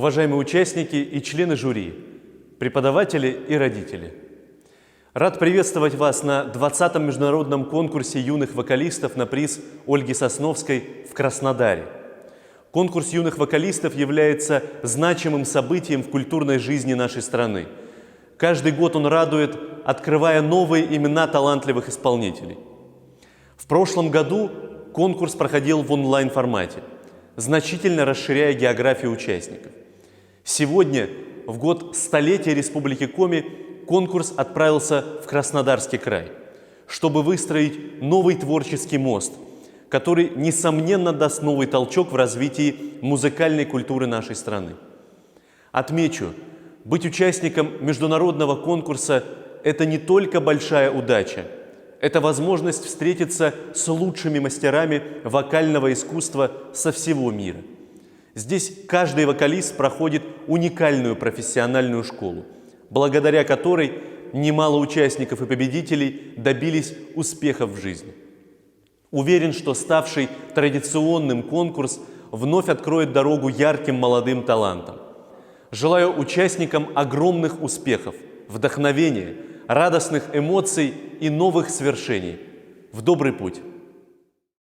уважаемые участники и члены жюри, преподаватели и родители. Рад приветствовать вас на 20-м международном конкурсе юных вокалистов на приз Ольги Сосновской в Краснодаре. Конкурс юных вокалистов является значимым событием в культурной жизни нашей страны. Каждый год он радует, открывая новые имена талантливых исполнителей. В прошлом году конкурс проходил в онлайн-формате, значительно расширяя географию участников. Сегодня, в год столетия Республики Коми, конкурс отправился в Краснодарский край, чтобы выстроить новый творческий мост, который, несомненно, даст новый толчок в развитии музыкальной культуры нашей страны. Отмечу, быть участником международного конкурса – это не только большая удача, это возможность встретиться с лучшими мастерами вокального искусства со всего мира. Здесь каждый вокалист проходит уникальную профессиональную школу, благодаря которой немало участников и победителей добились успехов в жизни. Уверен, что ставший традиционным конкурс вновь откроет дорогу ярким молодым талантам. Желаю участникам огромных успехов, вдохновения, радостных эмоций и новых свершений. В добрый путь!